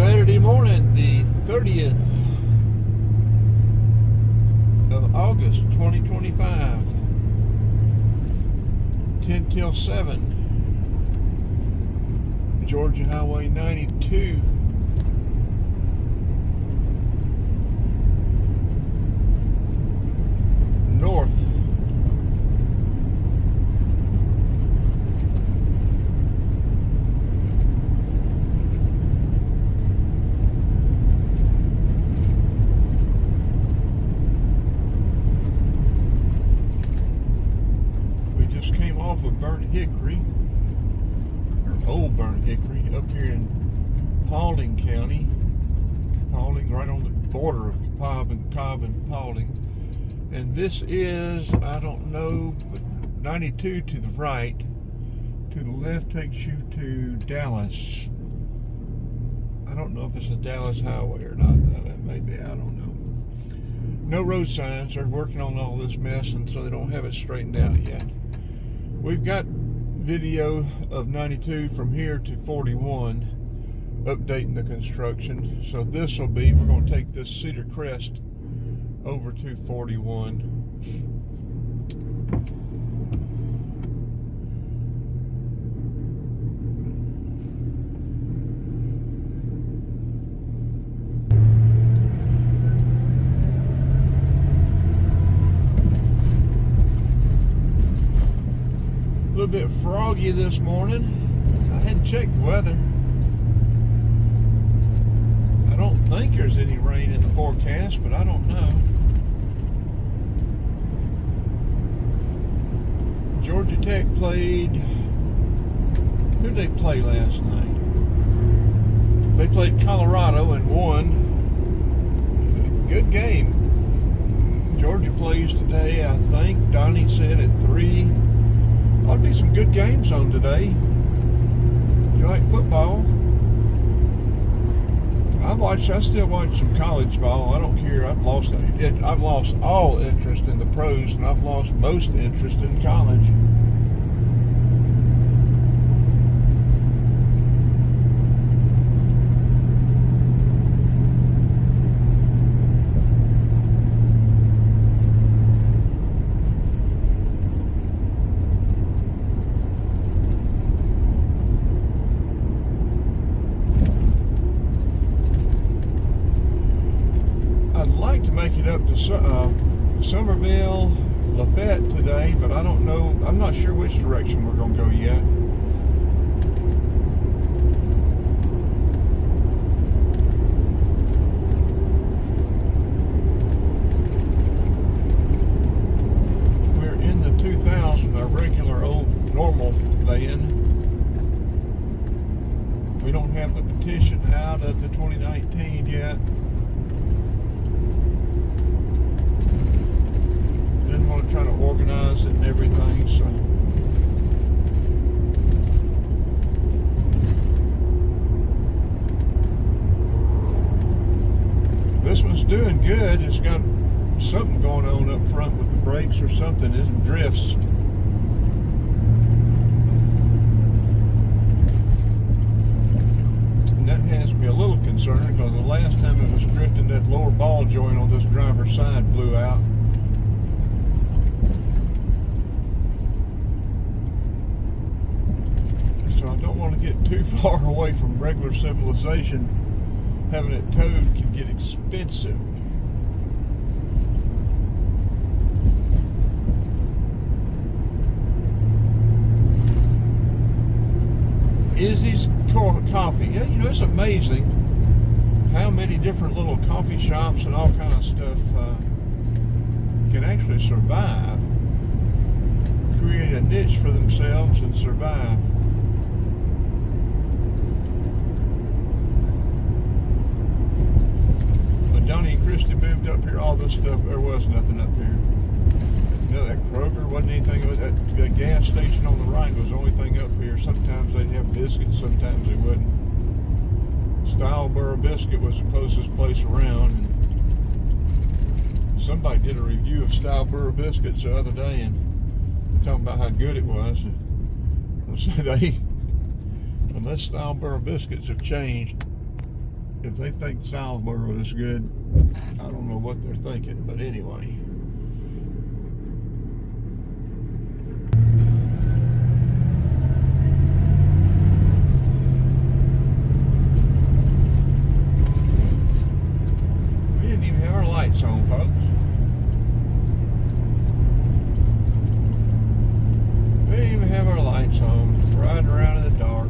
Saturday morning, the 30th of August 2025, 10 till 7, Georgia Highway 92. North. We just came off of Burnt Hickory, or Old Burnt Hickory, up here in Paulding County. Paulding, right on the border of Cobb and Paulding. And this is, I don't know, but 92 to the right. To the left takes you to Dallas. I don't know if it's a Dallas highway or not, though. It may be, I don't know. No road signs. They're working on all this mess, and so they don't have it straightened out yet. We've got video of 92 from here to 41, updating the construction. So this will be, we're going to take this Cedar Crest over to 41. A little bit froggy this morning. I hadn't checked the weather. I don't think there's any rain in the forecast, but I don't know. Georgia Tech played, who did they play last night? They played Colorado and won. Good game. Georgia plays today, I think. Donnie said at 3. Ought to be some good games on today. You like football? I still watch some college ball. I don't care. I've lost all interest in the pros, and I've lost most interest in college. Make it up to Somerville, Lafayette today, but I don't know. I'm not sure which direction we're going to go yet. We're in the 2000, our regular old normal van. We don't have the petition out of the 2019 yet. Trying to organize it and everything, so this one's doing good. It's got something going on up front with the brakes or something. It drifts. And that has me a little concerned, because the last time it was drifting, that lower ball joint on this driver's side blew out. To get too far away from regular civilization. Having it towed can get expensive. Izzy's Coffee. Yeah, you know, it's amazing how many different little coffee shops and all kind of stuff can actually survive, create a niche for themselves and survive. Donnie and Christy moved up here, all this stuff, there was nothing up here. You know, that Kroger wasn't anything. That gas station on the right was the only thing up here. Sometimes they'd have biscuits, sometimes they wouldn't. Styleboro Biscuit was the closest place around. And somebody did a review of Styleboro Biscuits the other day and talking about how good it was. So unless Styleboro Biscuits have changed, if they think Salisbury is good, I don't know what they're thinking, but anyway. We didn't even have our lights on, folks. We didn't even have our lights on, riding around in the dark.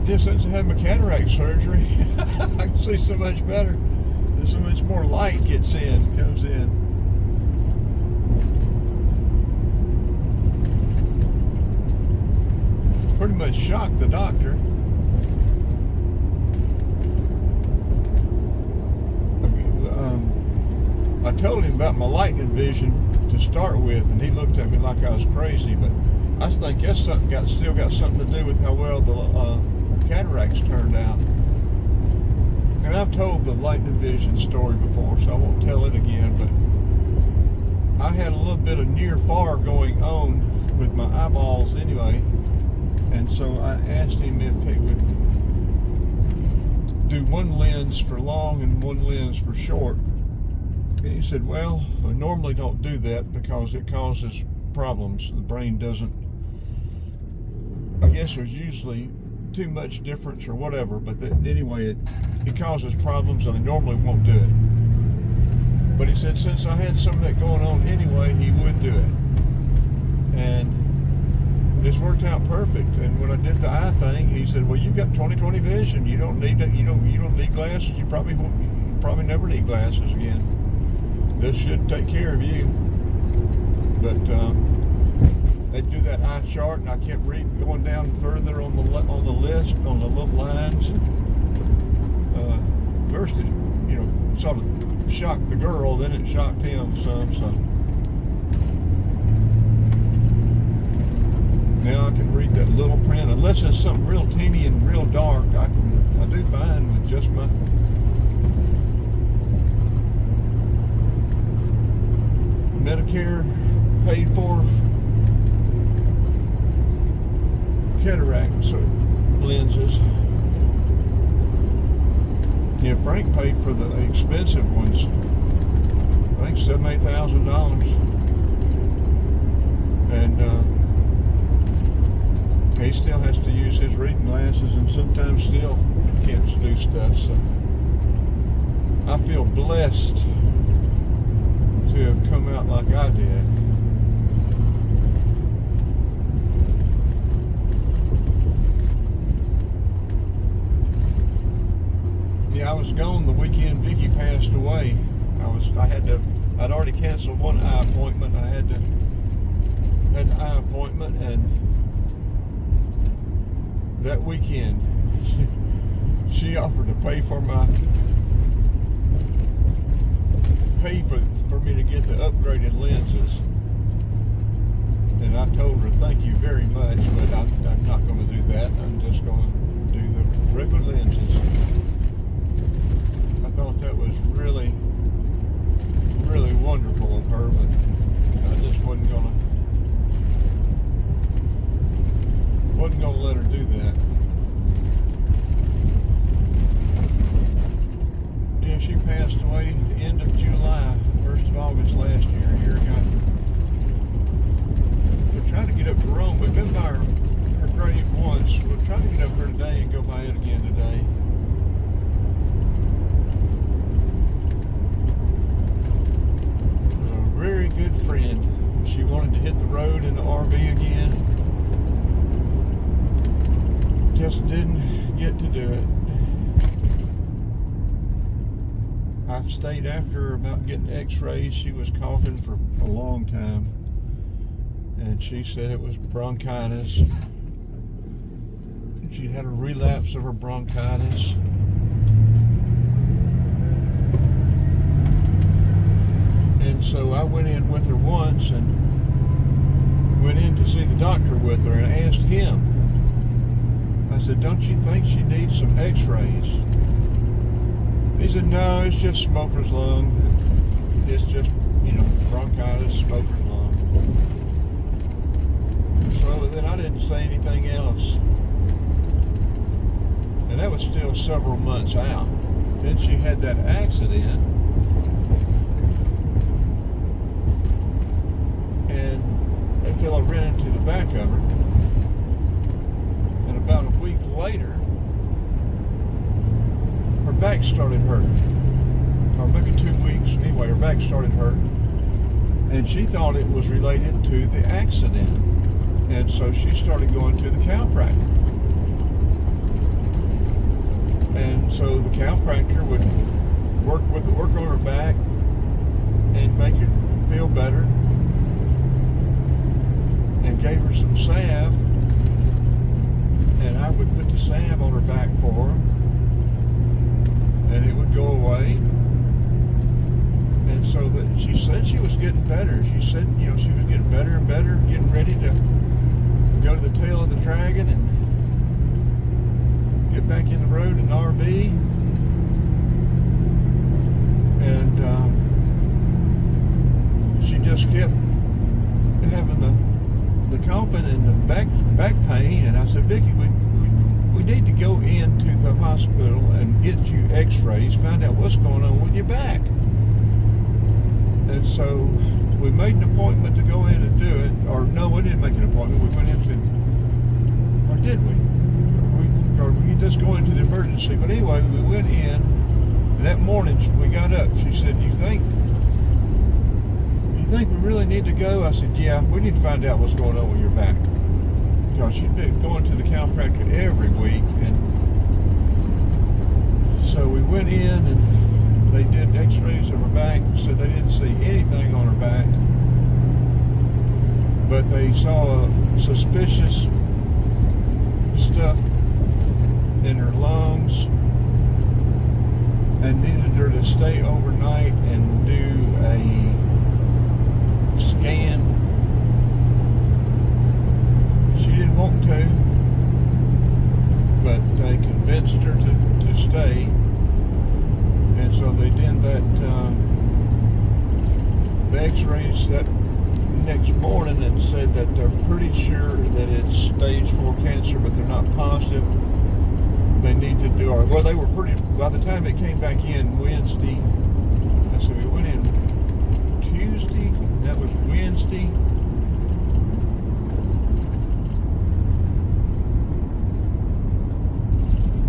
Yeah, since I had my cataract surgery, I can see so much better. There's so much more light comes in. Pretty much shocked the doctor. I told him about my lightning vision to start with, and he looked at me like I was crazy, but I think that's still got something to do with how well the cataracts turned out. And I've told the lightning vision story before, so I won't tell it again, but I had a little bit of near far going on with my eyeballs anyway, and so I asked him if he would do one lens for long and one lens for short. And he said, well, I normally don't do that because it causes problems. The brain doesn't, I guess there's usually too much difference or whatever, but anyway, it causes problems, and they normally won't do it. But he said since I had some of that going on anyway, he would do it, and this worked out perfect. And when I did the eye thing, he said, well, you've got 20/20 vision. You don't need need glasses. You probably never need glasses again. This should take care of you. But they do that eye chart, and I kept reading, going down further on the list, on the little lines. First it, sort of shocked the girl, then it shocked him some. So now I can read that little print, unless it's something real teeny and real dark. I do fine with just my Medicare paid for cataract lenses. Yeah, Frank paid for the expensive ones. I think $7,000-8,000, and he still has to use his reading glasses, and sometimes still can't do stuff. So I feel blessed to have come out like I did. Yeah, I was gone the weekend Vicky passed away. I'd already canceled one eye appointment. I had an eye appointment, and that weekend she offered to pay for me to get the upgraded lenses, and I told her thank you very much, but I'm not going to do that. I'm just going to do the regular lenses. I thought that was really, really wonderful of her, but I just wasn't gonna let her do that. Yeah, she passed away at the end of July, 1st of August last year, a year ago. We're trying to get up to Rome. We've been by her grave once. We're trying to get up there today and go by it again today. A very good friend. She wanted to hit the road in the RV again. Just didn't get to do it. I've stayed after her about getting x-rays. She was coughing for a long time, and she said it was bronchitis. She'd had a relapse of her bronchitis. And so I went in with her once, and went in to see the doctor with her, and asked him, I said, don't you think she needs some x-rays? He said, no, it's just smoker's lung. it's just, bronchitis, smoker's lung. So then I didn't say anything else. And that was still several months out. Then she had that accident. And that fella ran into the back of her. And about a week later, her back started hurting. Or maybe 2 weeks. Anyway, her back started hurting. And she thought it was related to the accident. And so she started going to the chiropractor. And so the chiropractor would work on her back and make her feel better, and gave her some salve, and I would put the salve on her back for her, and it would go away. And so that she said she was getting better. She said, she was getting better and better, getting ready to go to the tail of the dragon and get back in the road in the RV. And she just kept having the coughing and the back pain. And I said, Vicki, we need to go into the hospital and get you x-rays, find out what's going on with your back. And so we made an appointment to go in and do it. Or no, we didn't make an appointment. We went into, or did we? Or we just go into the emergency. But anyway, we went in. And that morning we got up. She said, you think we really need to go? I said, yeah, we need to find out what's going on with your back. Because she'd been going to the chiropractor every week. And so we went in and they did x-rays of her back. Said they didn't see anything on her back. But they saw suspicious stuff in her lungs, and needed her to stay overnight and do a scan. She didn't want to, but they convinced her to stay, and so they did that the x-rays that next morning and said that they're pretty sure that it's stage 4 cancer, but they're not positive. They need to do they were pretty, by the time it came back in Wednesday, so we went in Tuesday, that was Wednesday.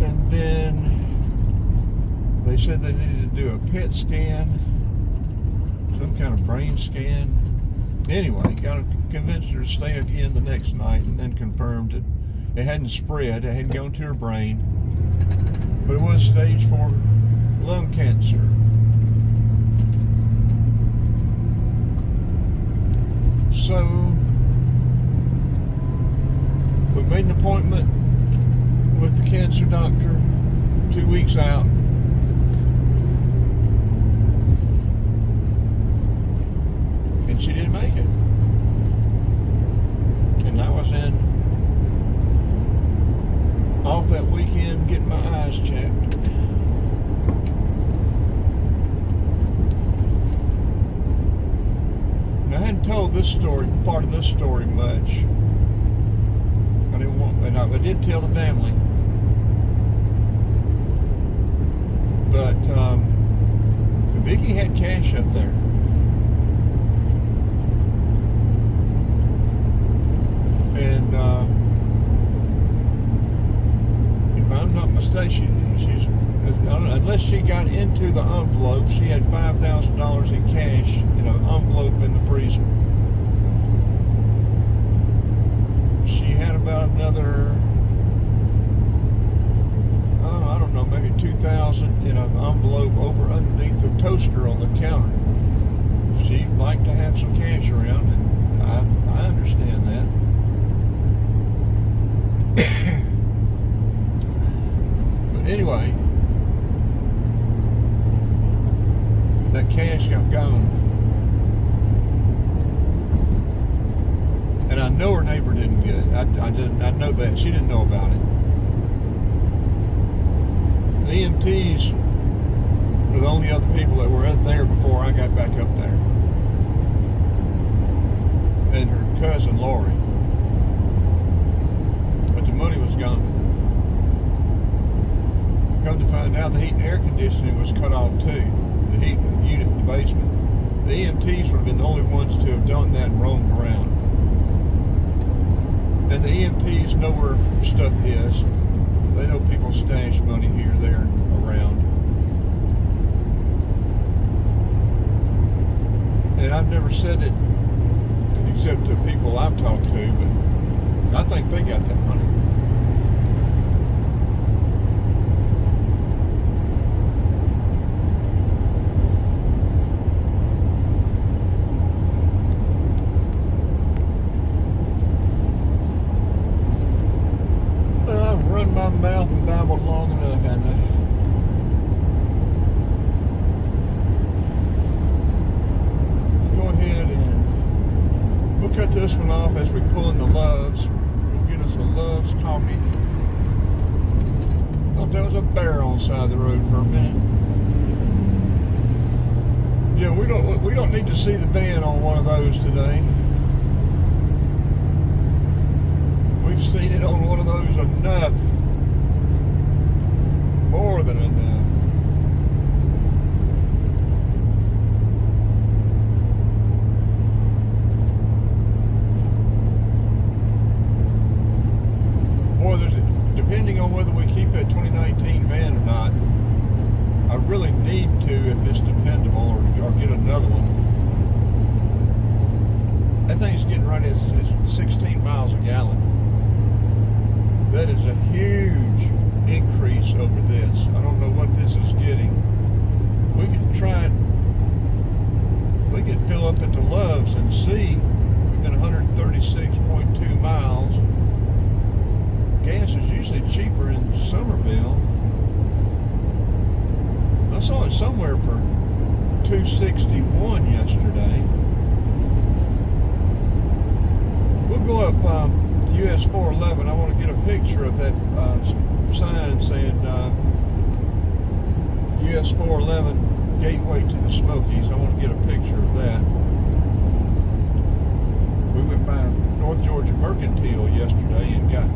And then they said they needed to do a PET scan, some kind of brain scan. Anyway, got to convince her to stay again the next night, and then confirmed it. It hadn't spread, it hadn't gone to her brain, but it was stage 4 lung cancer. So we made an appointment with the cancer doctor 2 weeks out. And she didn't make it. And I was off that weekend getting my eyes checked. Now, I hadn't told this story, part of this story much. I didn't want, and I did tell the family. But Vicki had cash up there. And if I'm not mistaken, she's I don't know, unless she got into the envelope, she had $5,000 in cash in an envelope in the freezer. She had about another, I don't know, maybe $2,000 in an envelope over underneath the toaster on the counter. She liked to have some cash around, and I understand that. But anyway, that cash got gone. And I know her neighbor didn't get it. I know that. She didn't know about it. The EMTs were the only other people that were up there before I got back up there. And her cousin Lori. But the money was gone. Come to find out, the heat and air conditioning was cut off too. The heat unit in the basement. The EMTs would have been the only ones to have done that and roamed around. And the EMTs know where stuff is. They know people stash money here, there, around. And I've never said it except to people I've talked to, but I think they got that money. I've run my mouth and babbled long enough, haven't I? Go ahead and we'll cut this one off as we pull in the Loves. We'll get us a Loves coffee. Thought there was a bear on the side of the road for a minute. Yeah, we don't need to see the van on one of those today. We've seen it on one of those enough. More than enough. Boy, depending on whether we keep that 2019 van or not, I really need to, if it's dependable, or get another one. That thing's getting right at 16 miles a gallon. That is a huge increase over this. I don't know what this is getting. We could try it. We could fill up at the Loves and see. We've been 136.2 miles. Gas is usually cheaper in Somerville. I saw it somewhere for $2.61 yesterday. We'll go up US 411. I want to get a picture of that sign saying US 411 Gateway to the Smokies. I want to get a picture of that. We went by North Georgia Mercantile yesterday and got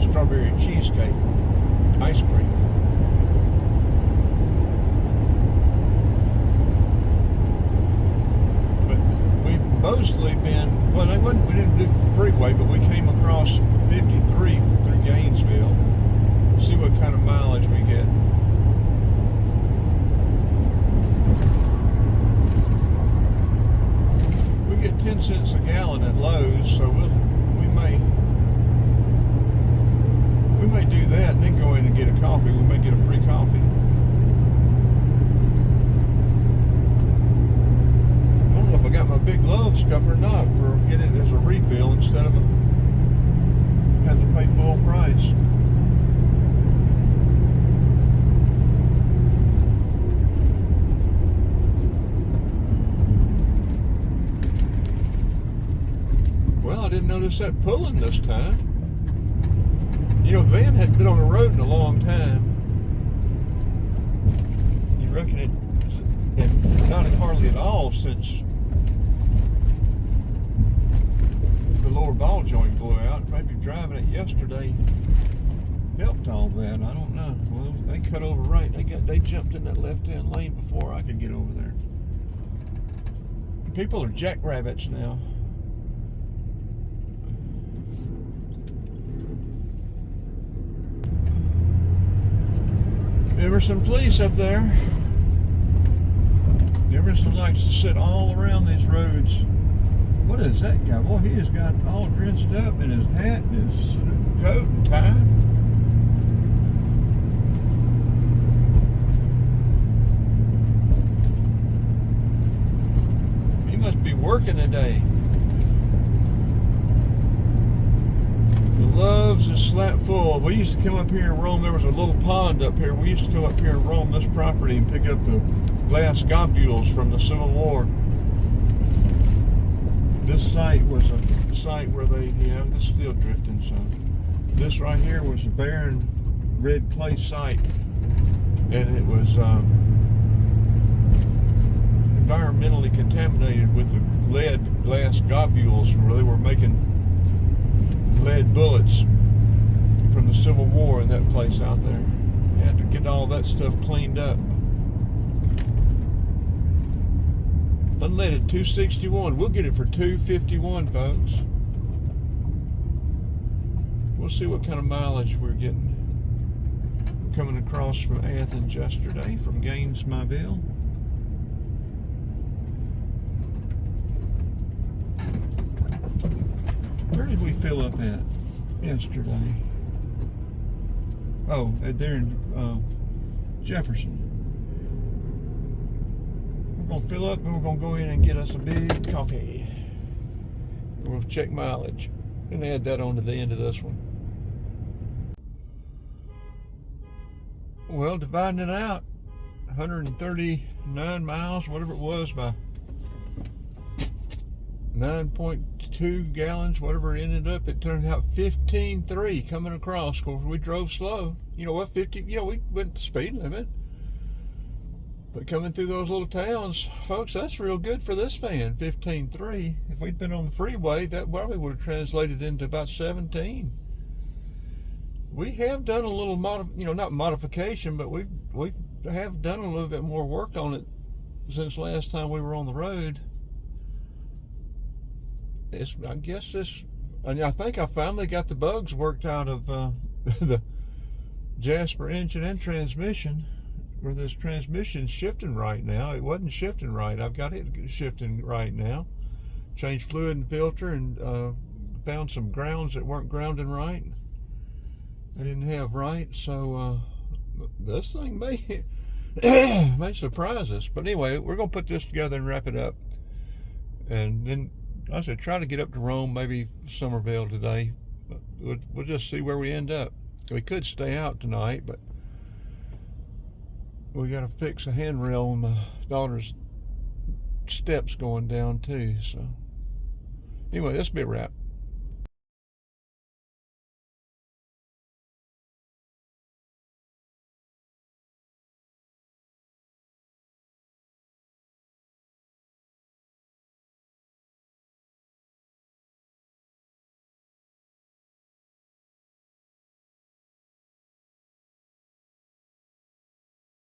strawberry cheesecake ice cream. But we've mostly been, well, we didn't do freeway, but we came across 53 through Gainesville. See what kind of mileage we get. We get 10 cents a gallon at Lowe's, so we may do that and then go in and get a coffee. We may get a free coffee. I don't know if I got my big Loves cup or not for getting it as a refill instead of having to pay full price. Well, I didn't notice that pulling this time. You know, the van hadn't been on the road in a long time. You reckon it not hardly at all since the lower ball joint blew out. Maybe driving it yesterday helped all that. I don't know. Well, they cut over right. They jumped in that left-hand lane before I could get over there. People are jackrabbits now. Emerson police up there. Emerson likes to sit all around these roads. What is that guy? Boy, he has got all dressed up in his hat and his coat and tie. He must be working today. Loves is slap full. We used to come up here and roam. There was a little pond up here. We used to come up here and roam this property and pick up the glass globules from the Civil War. This site was a site where they, this is still drifting some. This right here was a barren red clay site, and it was environmentally contaminated with the lead glass globules where they were making lead bullets from the Civil War in that place out there. They had to get all that stuff cleaned up. Unleaded 261. We'll get it for 251, folks. We'll see what kind of mileage we're getting. Coming across from Athens yesterday from Gainesville. Where did we fill up at yesterday? Oh, there in Jefferson. We're going to fill up and we're going to go in and get us a big coffee. We'll check mileage and add that on to the end of this one. Well, dividing it out, 139 miles, whatever it was, by 9.2 gallons, whatever it ended up, it turned out 15.3 coming across. Of course, we drove slow. You know what, we went the speed limit. But coming through those little towns, folks, that's real good for this van, 15.3. If we'd been on the freeway, that probably would have translated into about 17. We have done a little, not modification, but we have done a little bit more work on it since last time we were on the road. I think I finally got the bugs worked out of the Jasper engine and transmission, where this transmission's shifting right now. It wasn't shifting right. I've got it shifting right now. Changed fluid and filter and found some grounds that weren't grounding right. I didn't have right, so this thing may surprise us. But anyway, we're going to put this together and wrap it up. And then I said, try to get up to Rome, maybe Somerville today. But we'll just see where we end up. We could stay out tonight, but we got to fix a handrail on my daughter's steps going down too. So anyway, this will be a wrap.